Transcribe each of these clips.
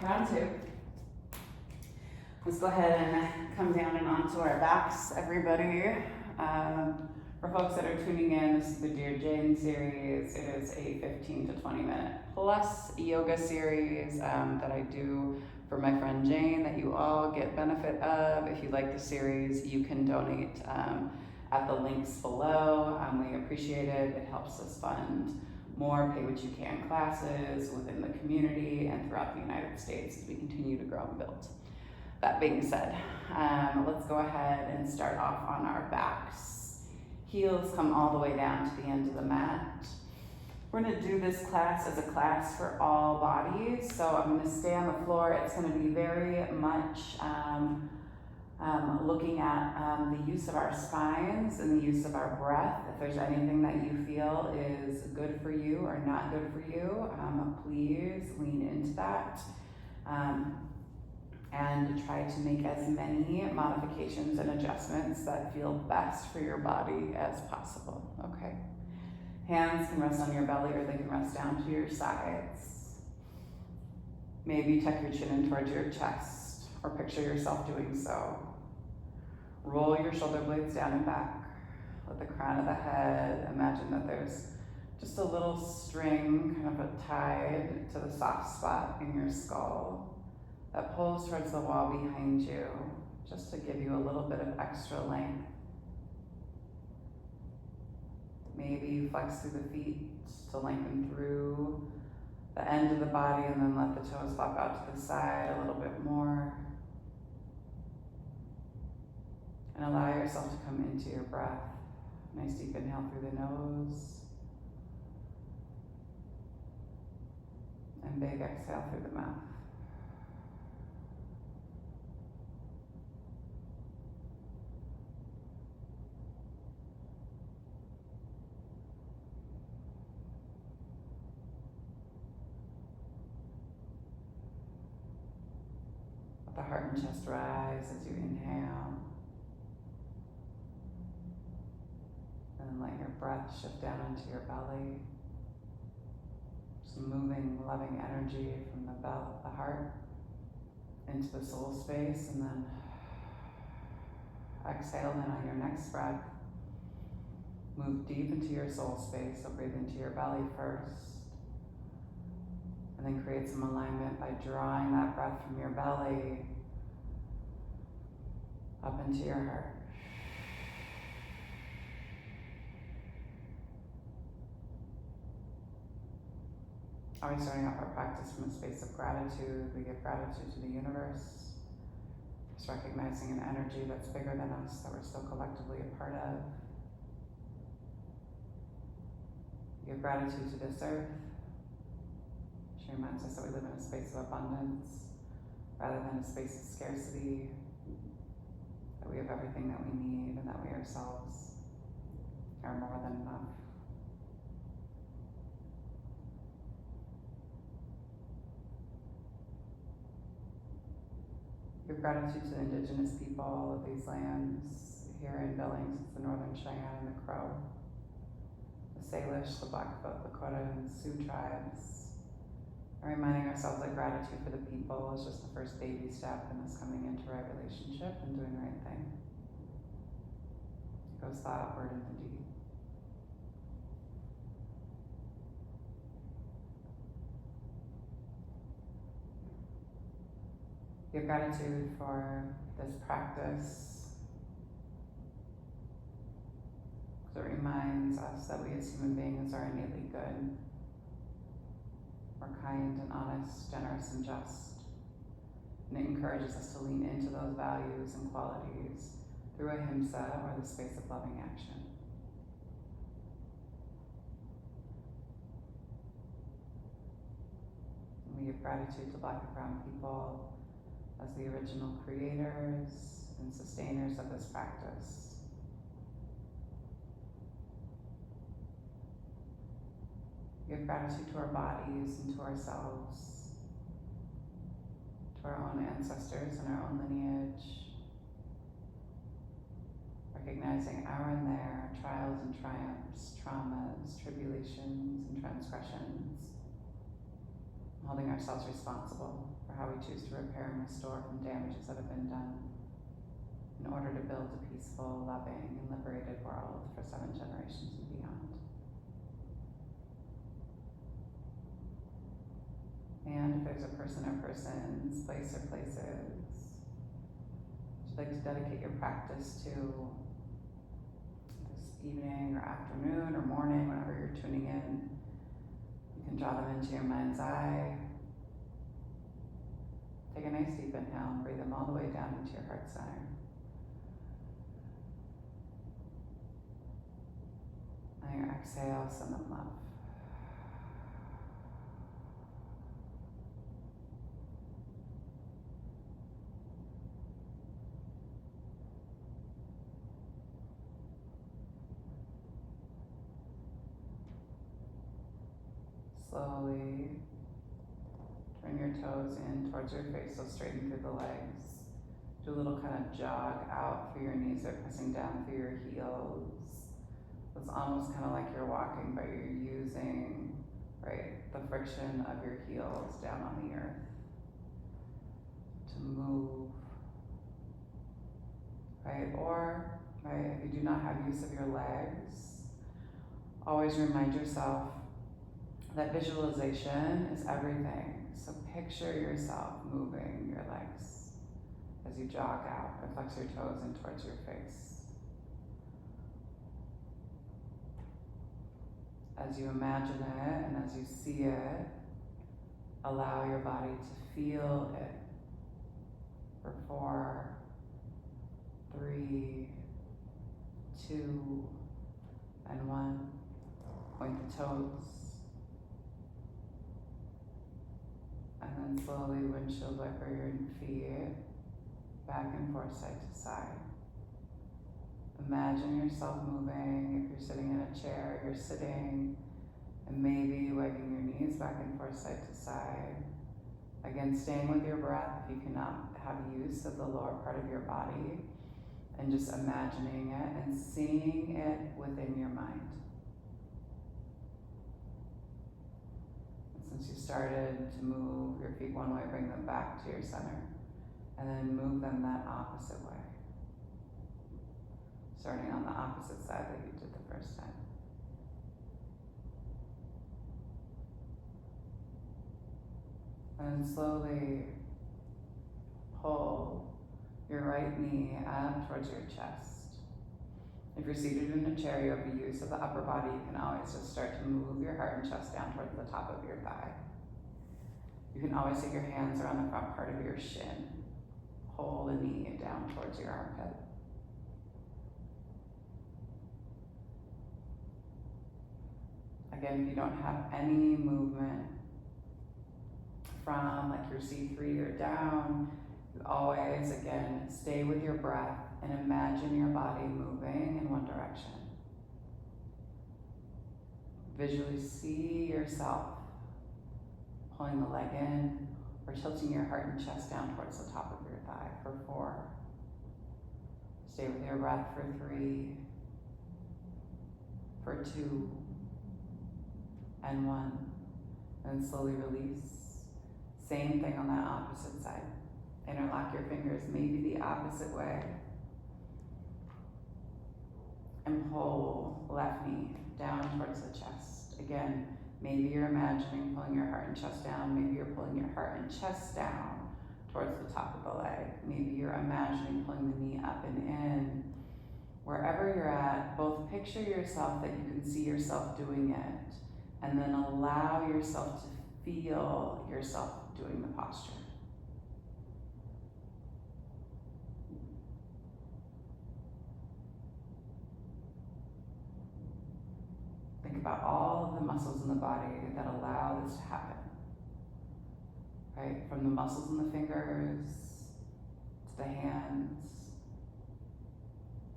Round two. Let's go ahead and come down and onto our backs, everybody. For folks that are tuning in, this is the Dear Jane series. It is a 15 to 20 minute plus yoga series that I do for my friend Jane that you all get benefit of. If you like the series, you can donate at the links below. We appreciate it. It helps us fund more pay what you can classes within the community and throughout the United States as we continue to grow and build. That being said, let's go ahead and start off on our backs. Heels come all the way down to the end of the mat. We're gonna do this class as a class for all bodies. So I'm gonna stay on the floor. It's gonna be very much looking at the use of our spines and the use of our breath. If there's anything that you feel is good for you or not good for you, please lean into that. And try to make as many modifications and adjustments that feel best for your body as possible, okay? Hands can rest on your belly or they can rest down to your sides. Maybe tuck your chin in towards your chest or picture yourself doing so. Roll your shoulder blades down and back. Let the crown of the head, imagine that there's just a little string, kind of a tied to the soft spot in your skull that pulls towards the wall behind you, just to give you a little bit of extra length. Maybe you flex through the feet to lengthen through the end of the body and then let the toes flop out to the side a little bit more. And allow yourself to come into your breath. Nice deep inhale through the nose. And big exhale through the mouth. Let the heart and chest rise as you inhale. And then let your breath shift down into your belly. Just moving loving energy from the heart into the soul space, and then exhale. And on your next breath, move deep into your soul space. So breathe into your belly first, and then create some alignment by drawing that breath from your belly up into your heart. Always starting off our practice from a space of gratitude. We give gratitude to the universe, just recognizing an energy that's bigger than us, that we're still collectively a part of. Give gratitude to this earth. She reminds us that we live in a space of abundance rather than a space of scarcity, that we have everything that we need and that we ourselves are more than enough. Give gratitude to the indigenous people of these lands. Here in Billings, it's the Northern Cheyenne and the Crow, the Salish, the Blackfoot, Lakota, and Sioux tribes. And reminding ourselves that gratitude for the people is just the first baby step in us coming into right relationship and doing the right thing. It goes thought, word, and the deed. Give gratitude for this practice, because it reminds us that we as human beings are innately good. We're kind and honest, generous and just. And it encourages us to lean into those values and qualities through ahimsa, or the space of loving action. And we give gratitude to Black and Brown people as the original creators and sustainers of this practice. Give gratitude to our bodies and to ourselves, to our own ancestors and our own lineage, recognizing our and their trials and triumphs, traumas, tribulations, and transgressions. holding ourselves responsible for how we choose to repair and restore from damages that have been done in order to build a peaceful, loving, and liberated world for 7 generations and beyond. And if there's a person or persons, place or places you'd like to dedicate your practice to this evening or afternoon or morning, whenever you're tuning in, you can draw them into your mind's eye. Take a nice deep inhale and breathe them all the way down into your heart center. On your exhale, send them love. Slowly turn your toes in towards your face, so straighten through the legs. Do a little kind of jog out through your knees, they're pressing down through your heels. It's almost kind of like you're walking, but you're using, right, the friction of your heels down on the earth to move, right? Or, right, if you do not have use of your legs, always remind yourself that visualization is everything. So picture yourself moving your legs as you jog out or flex your toes in towards your face. As you imagine it and as you see it, allow your body to feel it for 4, 3, 2, and 1. Point the toes. And then slowly windshield wiper your feet back and forth, side to side. Imagine yourself moving. If you're sitting in a chair, you're sitting and maybe wagging your knees back and forth, side to side. Again, staying with your breath if you cannot have use of the lower part of your body, and just imagining it and seeing it within your mind. Since you started to move your feet one way, bring them back to your center, and then move them that opposite way. Starting on the opposite side that you did the first time. And slowly pull your right knee up towards your chest. If you're seated in a chair, you have the use of the upper body. You can always just start to move your heart and chest down towards the top of your thigh. You can always take your hands around the front part of your shin. Pull the knee down towards your armpit. Again, if you don't have any movement from like your C3 or down, you always, again, stay with your breath and imagine your body moving in one direction. Visually see yourself pulling the leg in or tilting your heart and chest down towards the top of your thigh for 4. Stay with your breath for 3, for 2, and 1. And slowly release. Same thing on that opposite side. Interlock your fingers, maybe the opposite way. And pull left knee down towards the chest. Again, maybe you're imagining pulling your heart and chest down. Maybe you're pulling your heart and chest down towards the top of the leg. Maybe you're imagining pulling the knee up and in. Wherever you're at, both picture yourself that you can see yourself doing it, and then allow yourself to feel yourself doing the posture. Think about all of the muscles in the body that allow this to happen. Right? From the muscles in the fingers, to the hands,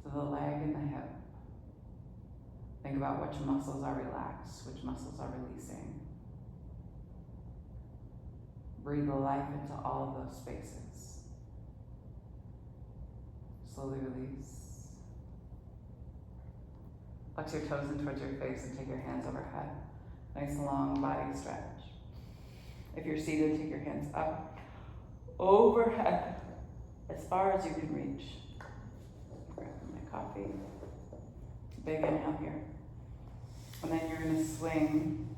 to the leg and the hip. Think about which muscles are relaxed, which muscles are releasing. Breathe life into all of those spaces. Slowly release. Flex your toes in towards your face and take your hands overhead. Nice long body stretch. If you're seated, take your hands up, overhead, as far as you can reach. Grab my coffee. Big inhale here. And then you're gonna swing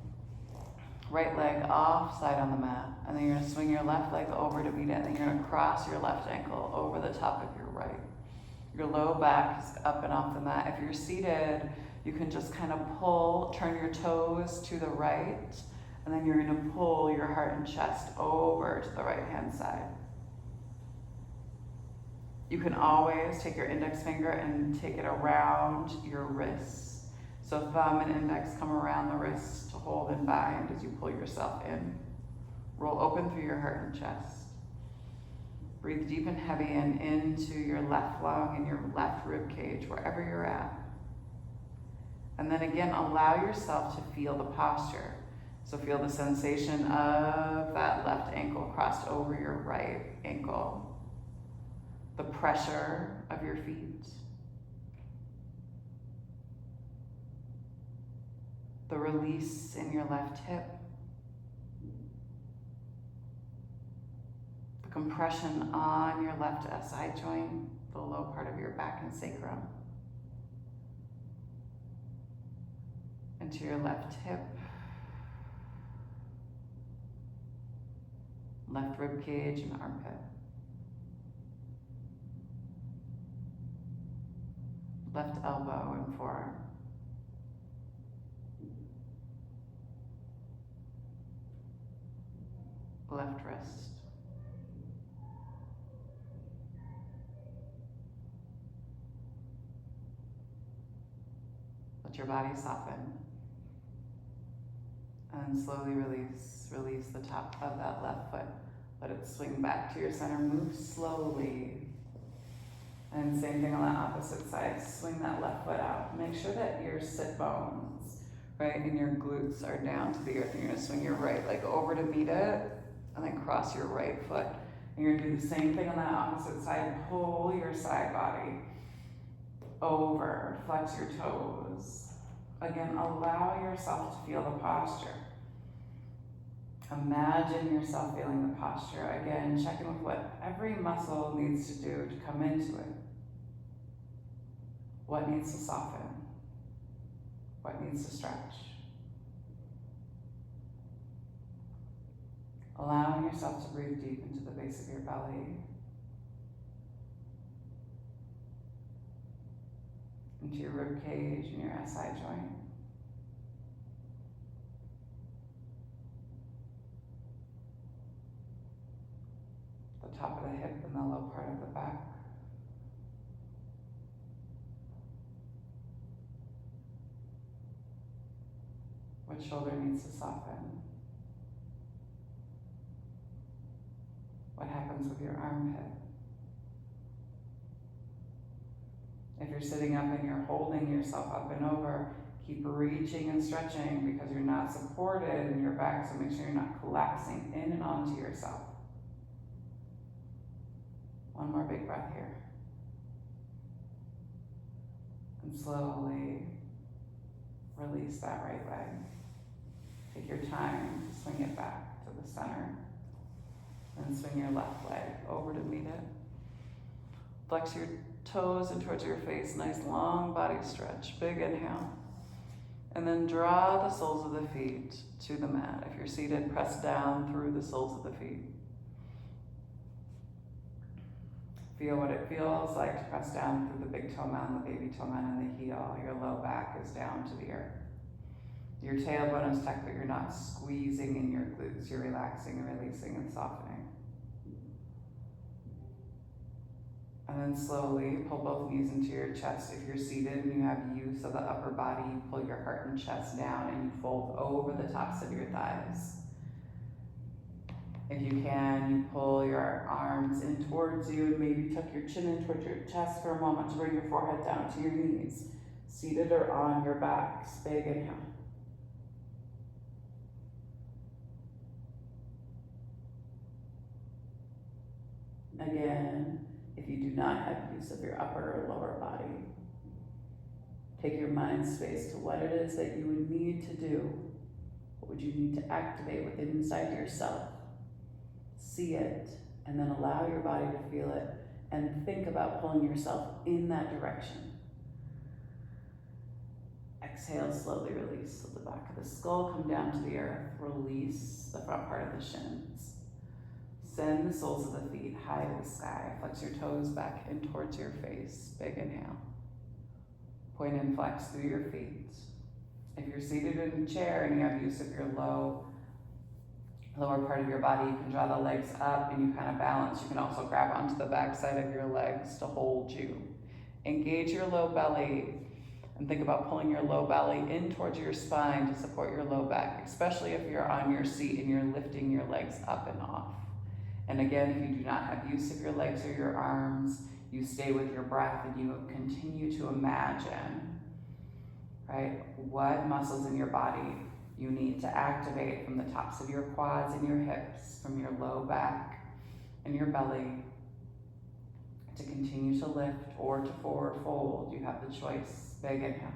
right leg off side on the mat. And then you're gonna swing your left leg over to meet it. And then you're gonna cross your left ankle over the top of your right. Your low back is up and off the mat. If you're seated, you can just kind of pull, turn your toes to the right, and then you're gonna pull your heart and chest over to the right-hand side. You can always take your index finger and take it around your wrists. So thumb and index come around the wrist to hold and bind as you pull yourself in. Roll open through your heart and chest. Breathe deep and heavy and into your left lung and your left rib cage, wherever you're at. And then again, allow yourself to feel the posture. So feel the sensation of that left ankle crossed over your right ankle. The pressure of your feet. The release in your left hip. The compression on your left SI joint, the low part of your back and sacrum. Into your left hip. Left rib cage and armpit. Left elbow and forearm. Left wrist. Let your body soften. And slowly release the top of that left foot. Let it swing back to your center. Move slowly. And same thing on the opposite side. Swing that left foot out. Make sure that your sit bones, right, and your glutes are down to the earth. And you're gonna swing your right leg over to meet it, and then cross your right foot. And you're gonna do the same thing on that opposite side. Pull your side body over, flex your toes. Again, allow yourself to feel the posture. Imagine yourself feeling the posture. Again, check in with what every muscle needs to do to come into it. What needs to soften? What needs to stretch? Allowing yourself to breathe deep into the base of your belly. Into your rib cage and your SI joint. The top of the hip and the low part of the back. What shoulder needs to soften? What happens with your armpit? If you're sitting up and you're holding yourself up and over, keep reaching and stretching because you're not supported in your back, so make sure you're not collapsing in and onto yourself. One more big breath here. And slowly release that right leg. Take your time to swing it back to the center. And swing your left leg over to meet it. Flex your toes in towards your face. Nice long body stretch. Big inhale. And then draw the soles of the feet to the mat. If you're seated, press down through the soles of the feet. Feel what it feels like to press down through the big toe mound, the baby toe mound, and the heel. Your low back is down to the earth. Your tailbone is tucked, but you're not squeezing in your glutes. You're relaxing and releasing and softening. And then slowly pull both knees into your chest. If you're seated and you have use of the upper body, you pull your heart and chest down and you fold over the tops of your thighs. If you can, you pull your arms in towards you and maybe tuck your chin in towards your chest for a moment to bring your forehead down to your knees. Seated or on your backs. Big inhale. Again, if you do not have use of your upper or lower body, take your mind space to what it is that you would need to do would you need to activate within inside yourself? See it, and then allow your body to feel it, and think about pulling yourself in that direction. Exhale, slowly release. Let the back of the skull come down to the earth. Release the front part of the shins. Send the soles of the feet high to the sky. Flex your toes back in towards your face. Big inhale. Point and flex through your feet. If you're seated in a chair and you have use of your lower part of your body, you can draw the legs up and you kind of balance. You can also grab onto the back side of your legs to hold you. Engage your low belly and think about pulling your low belly in towards your spine to support your low back, especially if you're on your seat and you're lifting your legs up and off. And again, if you do not have use of your legs or your arms, you stay with your breath and you continue to imagine, right, what muscles in your body you need to activate from the tops of your quads and your hips, from your low back and your belly, to continue to lift or to forward fold. You have the choice. Big inhale.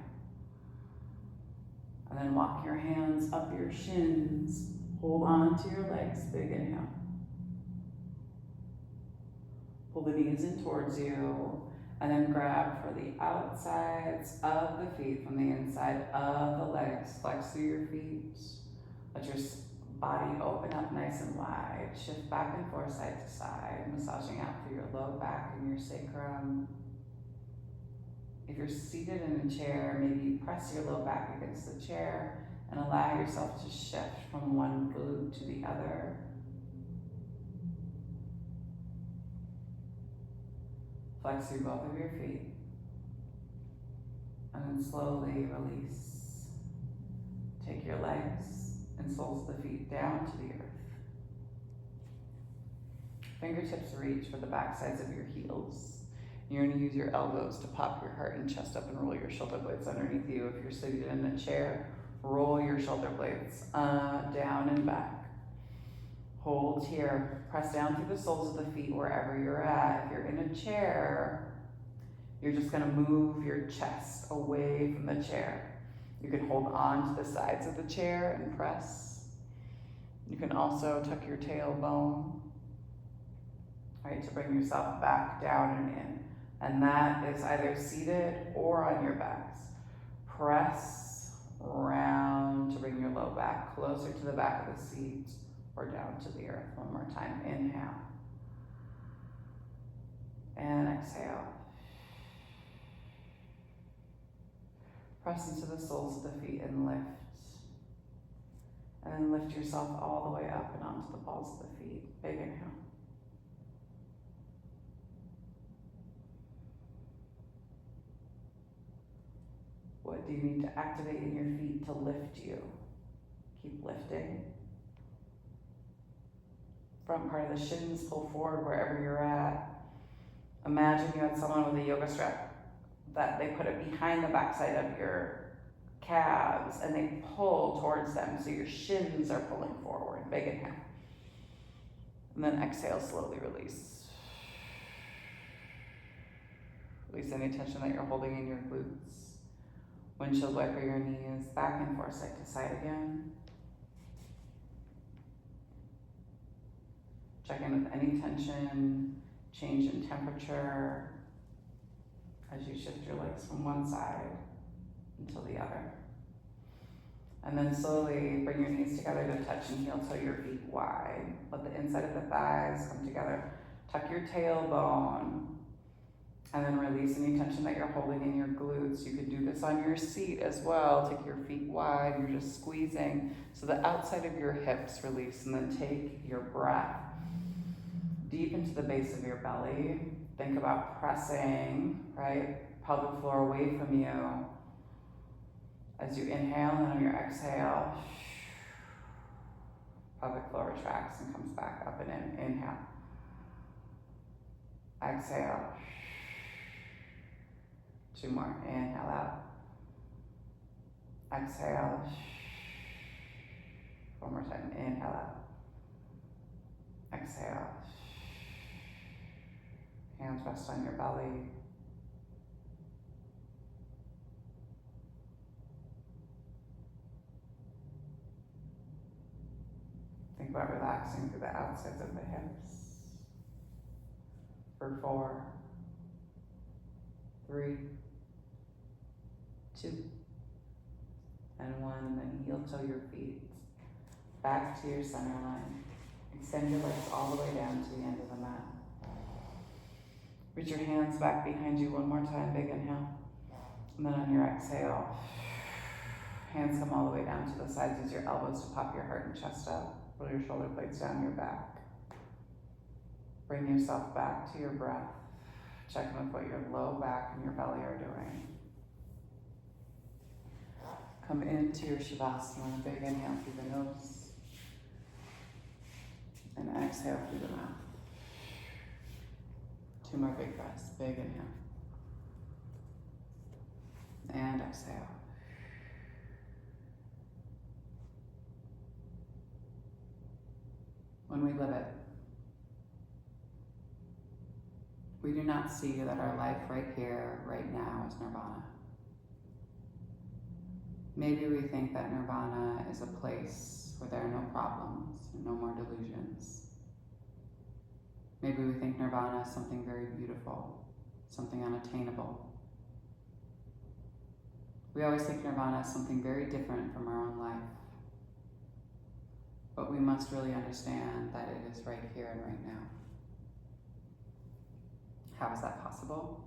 And then walk your hands up your shins. Hold on to your legs. Big inhale. Pull the knees in towards you, and then grab for the outsides of the feet from the inside of the legs. Flex through your feet. Let your body open up nice and wide. Shift back and forth, side to side, massaging out through your low back and your sacrum. If you're seated in a chair, maybe press your low back against the chair and allow yourself to shift from one glute to the other. Flex through both of your feet. And then slowly release. Take your legs and soles of the feet down to the earth. Fingertips reach for the back sides of your heels. You're going to use your elbows to pop your heart and chest up and roll your shoulder blades underneath you. If you're seated in a chair, roll your shoulder blades down and back. Hold here. Press down through the soles of the feet wherever you're at. If you're in a chair, you're just going to move your chest away from the chair. You can hold on to the sides of the chair and press. You can also tuck your tailbone, right, to bring yourself back down and in. And that is either seated or on your backs. Press round to bring your low back closer to the back of the seat or down to the earth. One more time. Inhale. And exhale. Press into the soles of the feet and lift. And then lift yourself all the way up and onto the balls of the feet. Big inhale. What do you need to activate in your feet to lift you? Keep lifting. Front part of the shins, pull forward wherever you're at. Imagine you had someone with a yoga strap that they put it behind the backside of your calves and they pull towards them so your shins are pulling forward. Big inhale. And then exhale, slowly release. Release any tension that you're holding in your glutes. Windshield wiper your knees back and forth, side to side again. Check in with any tension, change in temperature as you shift your legs from one side until the other. And then slowly bring your knees together to touch and heel toe your feet wide. Let the inside of the thighs come together. Tuck your tailbone. And then release any tension that you're holding in your glutes. You could do this on your seat as well. Take your feet wide. You're just squeezing. So the outside of your hips release. And then take your breath deep into the base of your belly. Think about pressing, right, pelvic floor away from you. As you inhale, and on your exhale, pelvic floor retracts and comes back up and in. Inhale. Exhale. Two more. Inhale out. Exhale. One more time. Inhale out. Exhale. Hands rest on your belly. about relaxing through the outsides of the hips. For 4, 3, 2, and 1, and then heel toe your feet back to your center line. Extend your legs all the way down to the end of the mat. Reach your hands back behind you one more time, big inhale. And then on your exhale, hands come all the way down to the sides. Use your elbows to pop your heart and chest up. Roll your shoulder blades down your back. Bring yourself back to your breath. Check in with what your low back and your belly are doing. Come into your Shavasana. Big inhale through the nose. And exhale through the mouth. 2 more big breaths. Big inhale. And exhale. When we live it, we do not see that our life right here, right now is nirvana. Maybe we think that nirvana is a place where there are no problems and no more delusions. Maybe we think nirvana is something very beautiful, something unattainable. We always think nirvana is something very different from our own life. But we must really understand that it is right here and right now. How is that possible?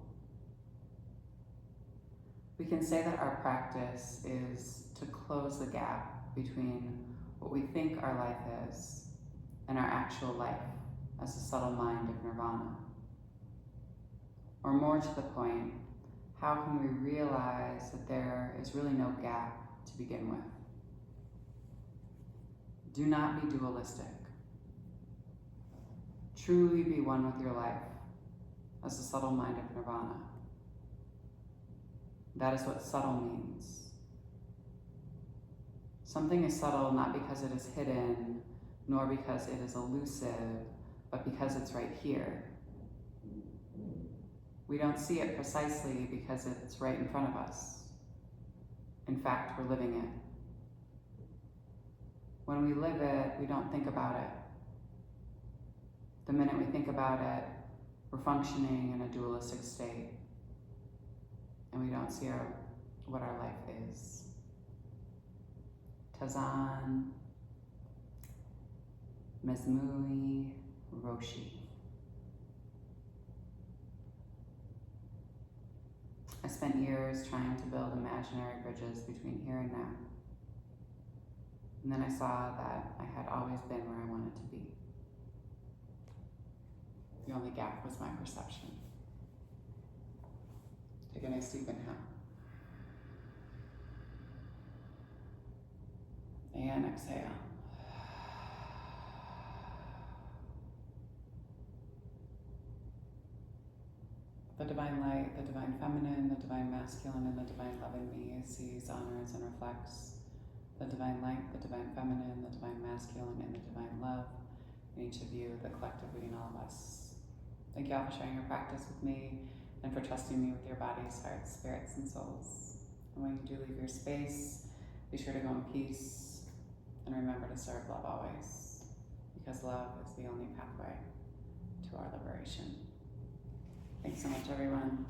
We can say that our practice is to close the gap between what we think our life is and our actual life as a subtle mind of nirvana. Or more to the point, how can we realize that there is really no gap to begin with? Do not be dualistic. Truly be one with your life as a subtle mind of nirvana. That is what subtle means. Something is subtle not because it is hidden, nor because it is elusive, but because it's right here. We don't see it precisely because it's right in front of us. In fact, we're living it. When we live it, we don't think about it. The minute we think about it, we're functioning in a dualistic state, and we don't see what our life is. Tazan Mesmui Roshi. I spent years trying to build imaginary bridges between here and now. And then I saw that I had always been where I wanted to be. The only gap was my perception. Take a nice deep inhale. And exhale. The divine light, the divine feminine, the divine masculine, and the divine love in me sees, honors, and reflects the divine light, the divine feminine, the divine masculine, and the divine love in each of you, the collectively in all of us. Thank you all for sharing your practice with me and for trusting me with your bodies, hearts, spirits, and souls. And when you do leave your space, be sure to go in peace and remember to serve love always, because love is the only pathway to our liberation. Thanks so much, everyone.